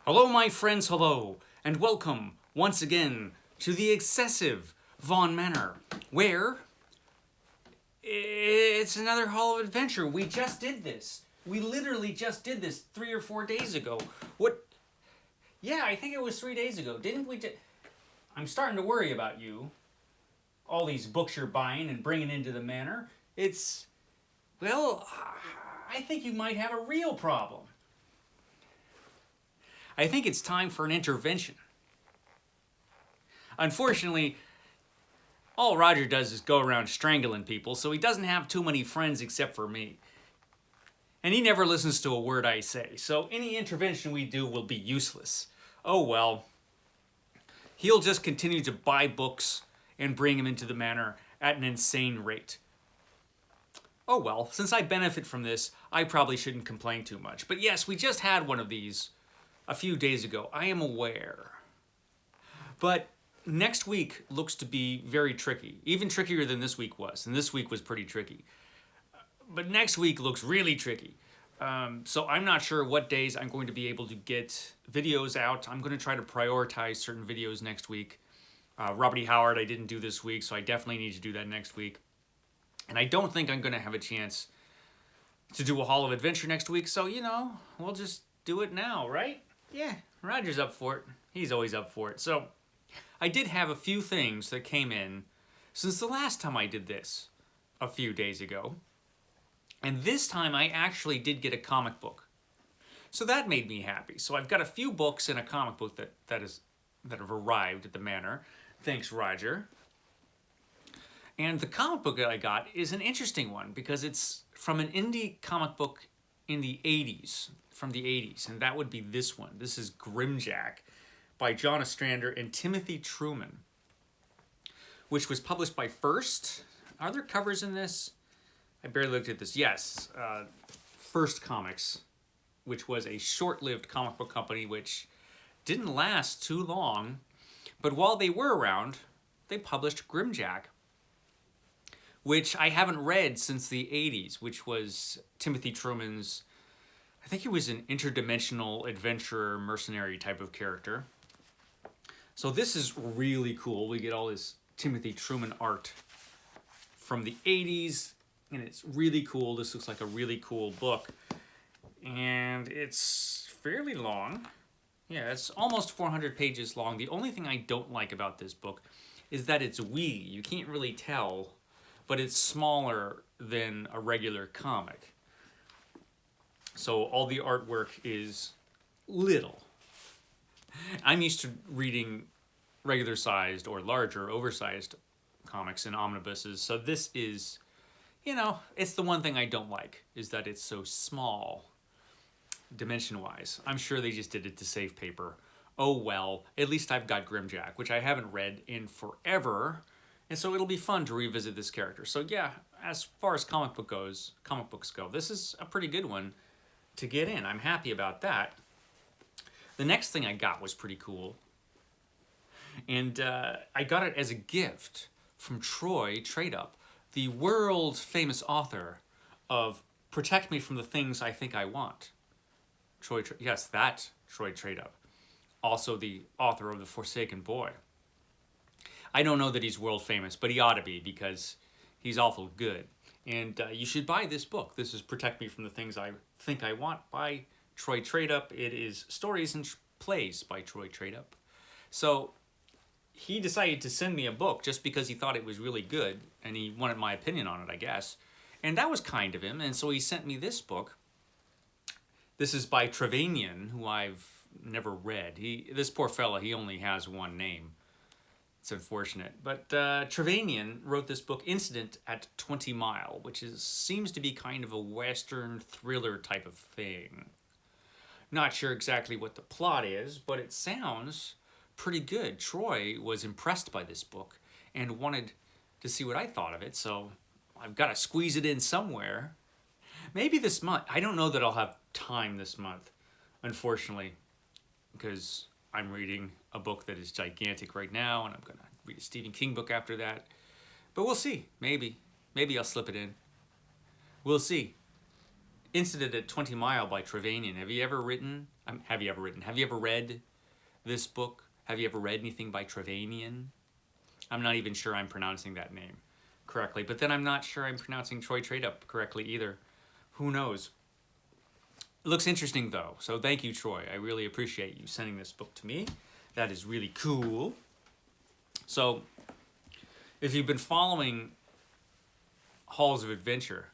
Hello, my friends, hello, and welcome once again to the excessive Von Manor, where it's another Hall of Adventure. We just did this. We literally just did this 3 or 4 days ago. What? Yeah, I think it was 3 days ago. Didn't we? I'm starting to worry about you. All these books you're buying and bringing into the manor. Well, I think you might have a real problem. I think it's time for an intervention. Unfortunately, all Roger does is go around strangling people, so he doesn't have too many friends except for me. And he never listens to a word I say, so any intervention we do will be useless. Oh well. He'll just continue to buy books and bring them into the manor at an insane rate. Oh well, since I benefit from this, I probably shouldn't complain too much. But yes, we just had one of these a few days ago. I am aware. But next week looks to be very tricky. Even trickier than this week was. And this week was pretty tricky. But next week looks really tricky. So I'm not sure what days I'm going to be able to get videos out. I'm going to try to prioritize certain videos next week. Robert E. Howard I didn't do this week, so I definitely need to do that next week. And I don't think I'm going to have a chance to do a Hall of Adventure next week. So, we'll just do it now, right? Yeah, Roger's up for it. He's always up for it. So, I did have a few things that came in since the last time I did this a few days ago. And this time I actually did get a comic book. So that made me happy. So I've got a few books and a comic book that have arrived at the manor. Thanks, Roger. And the comic book that I got is an interesting one because it's from an indie comic book in the 80s, from the 80s, and that would be this one. This is Grimjack by John Ostrander and Timothy Truman, which was published by First. Are there covers in this? I barely looked at this. Yes, First Comics, which was a short-lived comic book company which didn't last too long, but while they were around, they published Grimjack, which I haven't read since the 80s, which was Timothy Truman's, I think he was an interdimensional adventurer, mercenary type of character. So this is really cool. We get all this Timothy Truman art from the 80s, and it's really cool. This looks like a really cool book. And it's fairly long. Yeah, it's almost 400 pages long. The only thing I don't like about this book is that it's wee. You can't really tell, but it's smaller than a regular comic. So all the artwork is little. I'm used to reading regular sized or larger, oversized comics in omnibuses. So this is, it's the one thing I don't like, is that it's so small, dimension-wise. I'm sure they just did it to save paper. Oh well, at least I've got Grimjack, which I haven't read in forever. And so it'll be fun to revisit this character. So yeah, as far as comic books go, this is a pretty good one to get in. I'm happy about that. The next thing I got was pretty cool. And I got it as a gift from Troy Trade-Up, the world famous author of Protect Me from the Things I Think I Want. Troy Trade-Up. Also the author of The Forsaken Boy. I don't know that he's world famous, but he ought to be because he's awful good. And you should buy this book. This is Protect Me from the Things I Think I Want by Troy Trade-Up. It is Stories and Plays by Troy Trade-Up. So he decided to send me a book just because he thought it was really good, and he wanted my opinion on it, I guess. And that was kind of him, and so he sent me this book. This is by Trevanian, who I've never read. This poor fella, he only has one name. It's unfortunate. But Trevanian wrote this book, Incident at 20 Mile, which seems to be kind of a Western thriller type of thing. Not sure exactly what the plot is, but it sounds pretty good. Troy was impressed by this book and wanted to see what I thought of it, so I've got to squeeze it in somewhere. Maybe this month. I don't know that I'll have time this month, unfortunately, because I'm reading a book that is gigantic right now, and I'm going to read a Stephen King book after that. But we'll see. Maybe I'll slip it in. We'll see. Incident at 20 Mile by Trevanian. Have you ever written Have you ever written? Have you ever read this book? Have you ever read anything by Trevelyan? I'm not even sure I'm pronouncing that name correctly, but then I'm not sure I'm pronouncing Troy Trade-Up correctly either. Who knows? It looks interesting though, so thank you, Troy. I really appreciate you sending this book to me. That is really cool. So, if you've been following Halls of Adventure,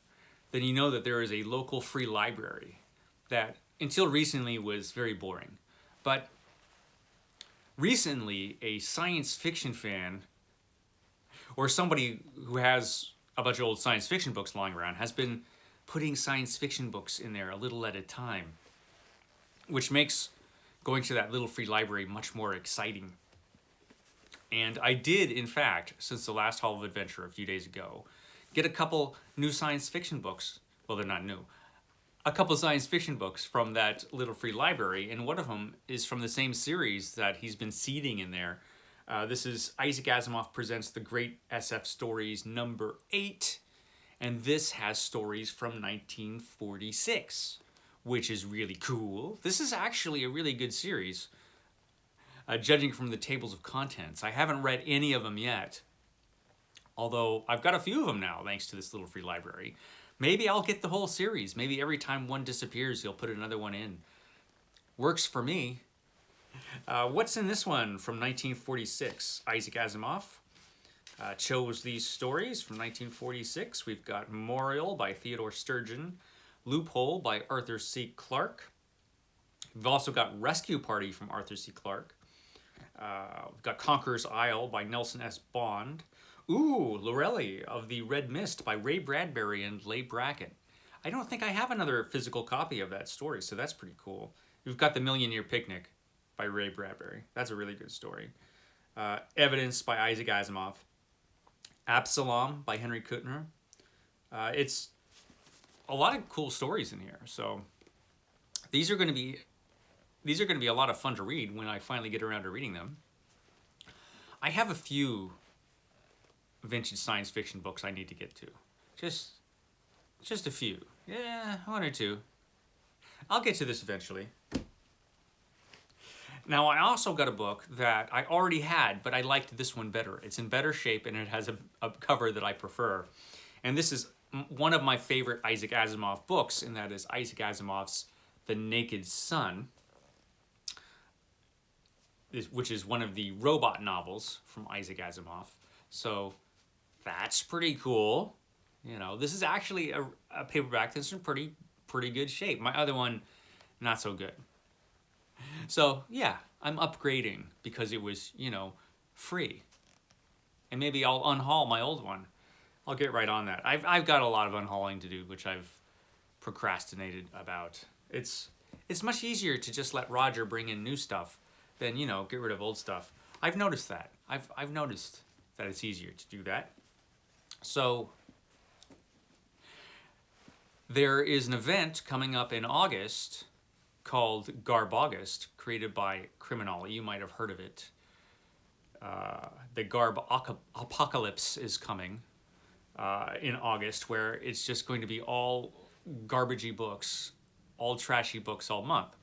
then you know that there is a local free library that until recently was very boring. But recently, a science fiction fan or somebody who has a bunch of old science fiction books lying around has been putting science fiction books in there a little at a time, which makes going to that little free library much more exciting. And I did, in fact, since the last Hall of Adventure a few days ago, get a couple new science fiction books. Well, they're not new. A couple science fiction books from that little free library, and one of them is from the same series that he's been seeding in there. This is Isaac Asimov Presents the Great SF Stories number 8, and this has stories from 1946, which is really cool. This is actually a really good series, judging from the tables of contents. I haven't read any of them yet, although I've got a few of them now, thanks to this little free library. Maybe I'll get the whole series. Maybe every time one disappears, he'll put another one in. Works for me. What's in this one from 1946? Isaac Asimov chose these stories from 1946. We've got Memorial by Theodore Sturgeon, Loophole by Arthur C. Clarke. We've also got Rescue Party from Arthur C. Clarke. We've got Conqueror's Isle by Nelson S. Bond. Ooh, Lorelei of the Red Mist by Ray Bradbury and Leigh Brackett. I don't think I have another physical copy of that story, so that's pretty cool. We've got The Million Year Picnic by Ray Bradbury. That's a really good story. Evidence by Isaac Asimov. Absalom by Henry Kuttner. It's a lot of cool stories in here, so these are going to be a lot of fun to read when I finally get around to reading them. I have a few vintage science fiction books I need to get to. Just a few. Yeah, one or two. I'll get to this eventually. Now, I also got a book that I already had, but I liked this one better. It's in better shape, and it has a cover that I prefer. And this is one of my favorite Isaac Asimov books, and that is Isaac Asimov's The Naked Sun, which is one of the robot novels from Isaac Asimov. So that's pretty cool. You know, this is actually a paperback that's in pretty good shape. My other one, not so good. So yeah, I'm upgrading because it was, free. And maybe I'll unhaul my old one. I'll get right on that. I've got a lot of unhauling to do, which I've procrastinated about. It's much easier to just let Roger bring in new stuff than, get rid of old stuff. I've noticed that. I've noticed that it's easier to do that. So there is an event coming up in August called Garb-August, created by CriminOlly. You might have heard of it. The Garb Apocalypse is coming in August, where it's just going to be all garbagey books, all trashy books all month.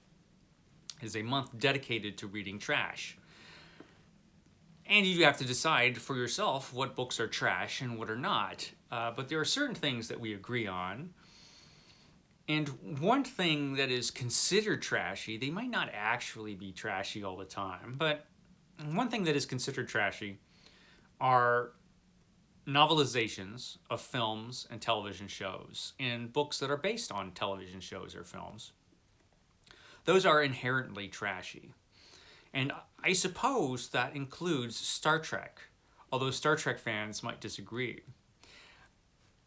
It's a month dedicated to reading trash. And you have to decide for yourself what books are trash and what are not. But there are certain things that we agree on. And one thing that is considered trashy, they might not actually be trashy all the time, but one thing that is considered trashy are novelizations of films and television shows and books that are based on television shows or films. Those are inherently trashy. And I suppose that includes Star Trek, although Star Trek fans might disagree.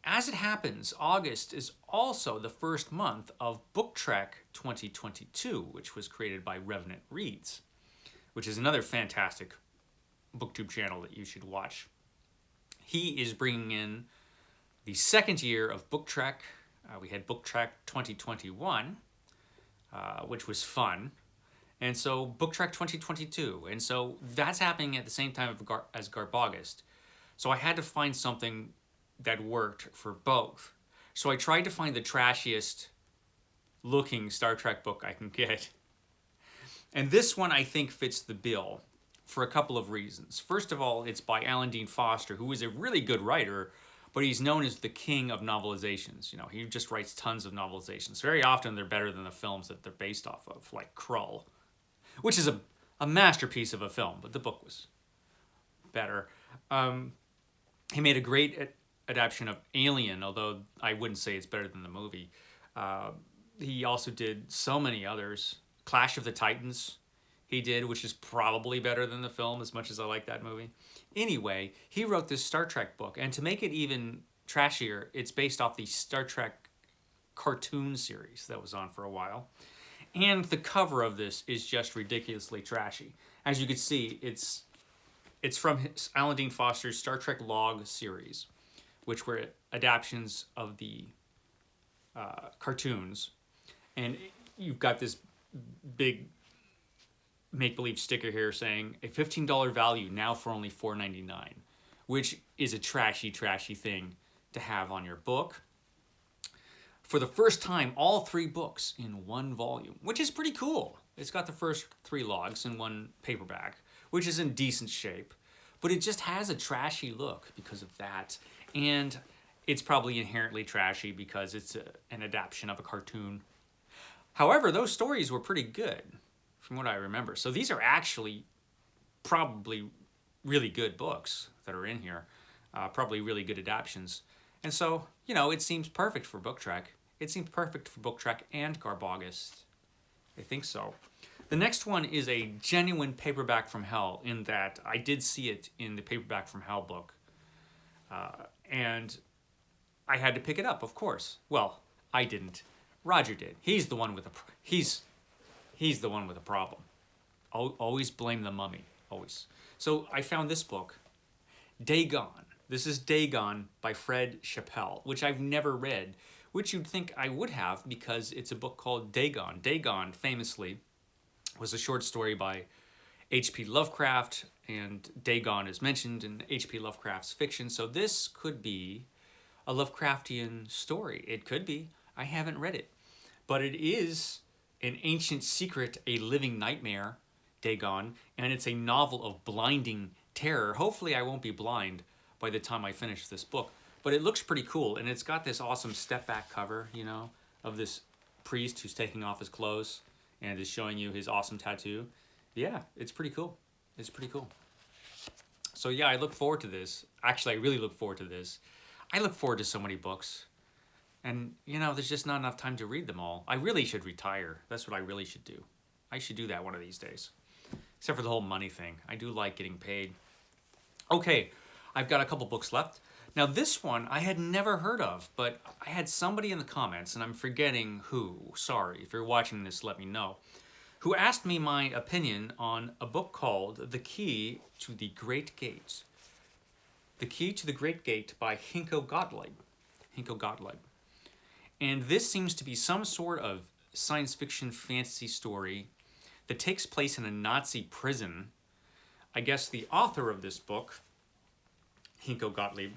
As it happens, August is also the first month of Book Trek 2022, which was created by Revenant Reads, which is another fantastic booktube channel that you should watch. He is bringing in the second year of Book Trek. We had Book Trek 2021, which was fun. And so Book Trek 2022. And so that's happening at the same time as Garb-August. So I had to find something that worked for both. So I tried to find the trashiest looking Star Trek book I can get. And this one, I think, fits the bill for a couple of reasons. First of all, it's by Alan Dean Foster, who is a really good writer, but he's known as the king of novelizations. You know, he just writes tons of novelizations. Very often they're better than the films that they're based off of, like Krull, which is a masterpiece of a film, but the book was better. He made a great adaptation of Alien, although I wouldn't say it's better than the movie. He also did so many others. Clash of the Titans he did, which is probably better than the film, as much as I like that movie. Anyway, he wrote this Star Trek book, and to make it even trashier, it's based off the Star Trek cartoon series that was on for a while. And the cover of this is just ridiculously trashy. As you can see, it's from Alan Dean Foster's Star Trek Log series, which were adaptations of the cartoons. And you've got this big make-believe sticker here saying a $15 value now for only $4.99, which is a trashy thing to have on your book. For the first time, all 3 books in one volume, which is pretty cool. It's got the first 3 logs in one paperback, which is in decent shape, but it just has a trashy look because of that. And it's probably inherently trashy because it's an adaptation of a cartoon. However, those stories were pretty good, from what I remember. So these are actually probably really good books that are in here, probably really good adaptions. And so, you know, it seems perfect for Book Trek. It seems perfect for Book Trek and Garbogust. I think so. The next one is a genuine paperback from hell, in that I did see it in the Paperback from Hell book. And I had to pick it up, of course. Well, I didn't. Roger did. He's the one with he's the one with a problem. Always blame the mummy. Always. So I found this book, Dagon. This is Dagon by Fred Chappell, which I've never read, which you'd think I would have because it's a book called Dagon. Dagon, famously, was a short story by H.P. Lovecraft, and Dagon is mentioned in H.P. Lovecraft's fiction, so this could be a Lovecraftian story. It could be. I haven't read it. But it is an ancient secret, a living nightmare, Dagon, and it's a novel of blinding terror. Hopefully I won't be blind by the time I finish this book. But it looks pretty cool, and it's got this awesome step-back cover, you know, of this priest who's taking off his clothes and is showing you his awesome tattoo. Yeah, it's pretty cool. It's pretty cool. So yeah, I look forward to this. Actually, I really look forward to this. I look forward to so many books. And, you know, there's just not enough time to read them all. I really should retire. That's what I really should do. I should do that one of these days. Except for the whole money thing. I do like getting paid. Okay, I've got a couple books left. Now this one I had never heard of, but I had somebody in the comments, and I'm forgetting who. Sorry, if you're watching this, let me know. Who asked me my opinion on a book called The Key to the Great Gate. The Key to the Great Gate by Hinko Gottlieb. Hinko Gottlieb. And this seems to be some sort of science fiction fantasy story that takes place in a Nazi prison. I guess the author of this book, Hinko Gottlieb,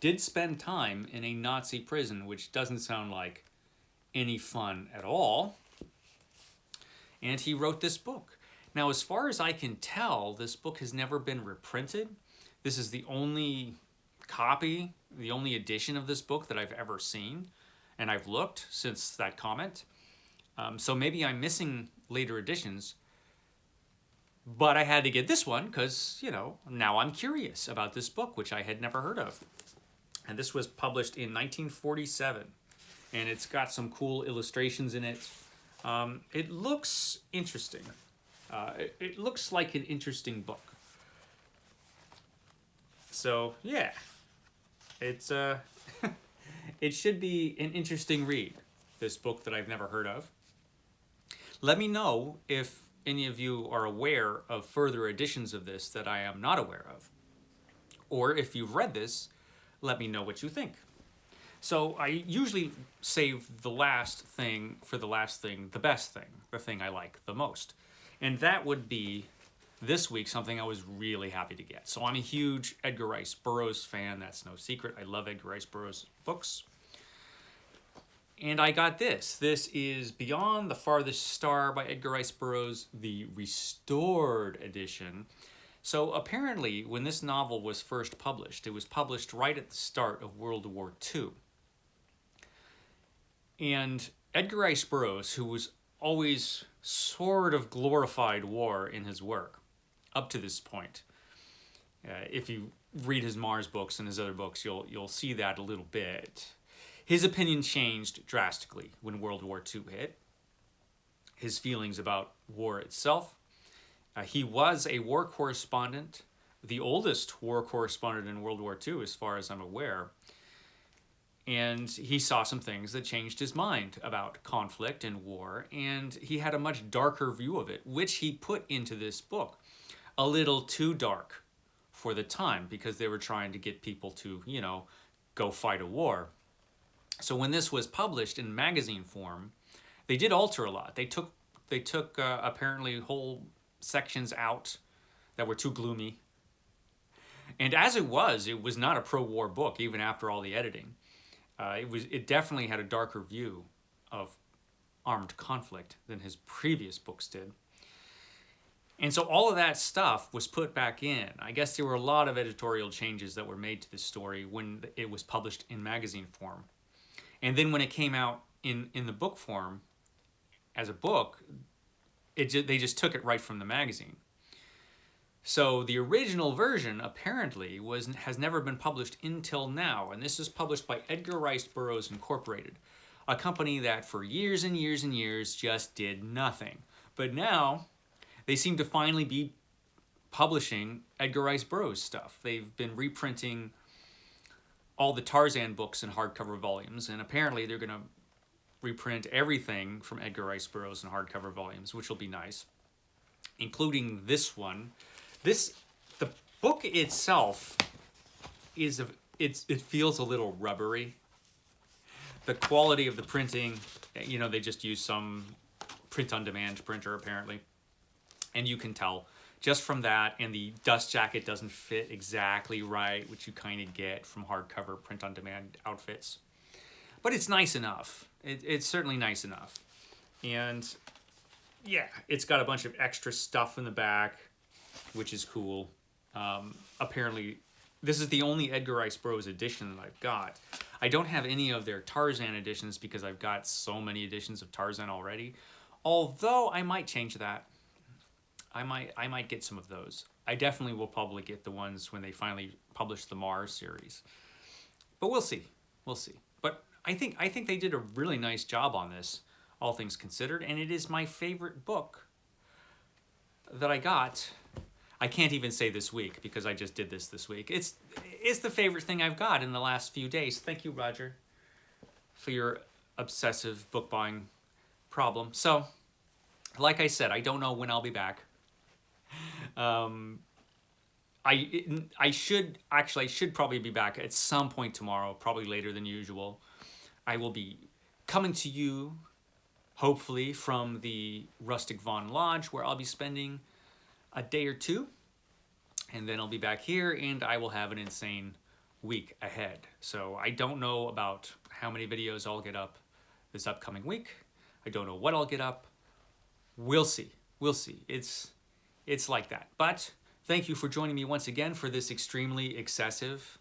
did spend time in a Nazi prison, which doesn't sound like any fun at all. And he wrote this book. Now, as far as I can tell, this book has never been reprinted. This is the only copy, the only edition of this book that I've ever seen. And I've looked since that comment. So maybe I'm missing later editions. But I had to get this one because, you know, now I'm curious about this book, which I had never heard of. And this was published in 1947. And it's got some cool illustrations in it. It looks interesting. It looks like an interesting book. So, yeah. It's it should be an interesting read, this book that I've never heard of. Let me know if any of you are aware of further editions of this that I am not aware of. Or if you've read this, let me know what you think. So I usually save the last thing for the last thing, the best thing, the thing I like the most. And that would be this week something I was really happy to get. So I'm a huge Edgar Rice Burroughs fan. That's no secret. I love Edgar Rice Burroughs books. And I got this. This is Beyond the Farthest Star by Edgar Rice Burroughs, the restored edition. So apparently, when this novel was first published, it was published right at the start of World War II. And Edgar Rice Burroughs, who was always sort of glorified war in his work up to this point, if you read his Mars books and his other books, you'll see that a little bit. His opinion changed drastically when World War II hit. His feelings about war itself. He was a war correspondent, the oldest war correspondent in World War II, as far as I'm aware. And he saw some things that changed his mind about conflict and war, and he had a much darker view of it, which he put into this book. A little too dark for the time, because they were trying to get people to, go fight a war. So when this was published in magazine form, they did alter a lot. They took apparently whole sections out that were too gloomy. And as it was not a pro-war book, even after all the editing. It definitely had a darker view of armed conflict than his previous books did. And so all of that stuff was put back in. I guess there were a lot of editorial changes that were made to this story when it was published in magazine form. And then when it came out in the book form, as a book, they just took it right from the magazine. So the original version apparently has never been published until now, and this is published by Edgar Rice Burroughs Incorporated, a company that for years and years and years just did nothing. But now they seem to finally be publishing Edgar Rice Burroughs stuff. They've been reprinting all the Tarzan books in hardcover volumes, and apparently they're going to reprint everything from Edgar Rice Burroughs in hardcover volumes, which will be nice, including this one. The book itself it feels a little rubbery. The quality of the printing, they just use some print-on-demand printer apparently, and you can tell just from that, and the dust jacket doesn't fit exactly right, which you kind of get from hardcover print-on-demand outfits. But it's nice enough. It's certainly nice enough. And yeah, it's got a bunch of extra stuff in the back, which is cool. Apparently, this is the only Edgar Rice Burroughs edition that I've got. I don't have any of their Tarzan editions because I've got so many editions of Tarzan already. Although I might change that. I might get some of those. I definitely will probably get the ones when they finally publish the Mars series. But we'll see. We'll see. But I think they did a really nice job on this, all things considered, and it is my favorite book that I got. I can't even say this week because I just did this week. It's the favorite thing I've got in the last few days. Thank you, Roger, for your obsessive book buying problem. So, like I said, I don't know when I'll be back. I should probably be back at some point tomorrow, probably later than usual. I will be coming to you, hopefully, from the Rustic Vaughan Lodge, where I'll be spending a day or two, and then I'll be back here, and I will have an insane week ahead. So I don't know about how many videos I'll get up this upcoming week. I don't know what I'll get up. We'll see. We'll see. It's like that. But thank you for joining me once again for this extremely excessive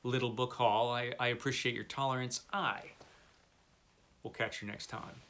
little book haul. I appreciate your tolerance. I will catch you next time.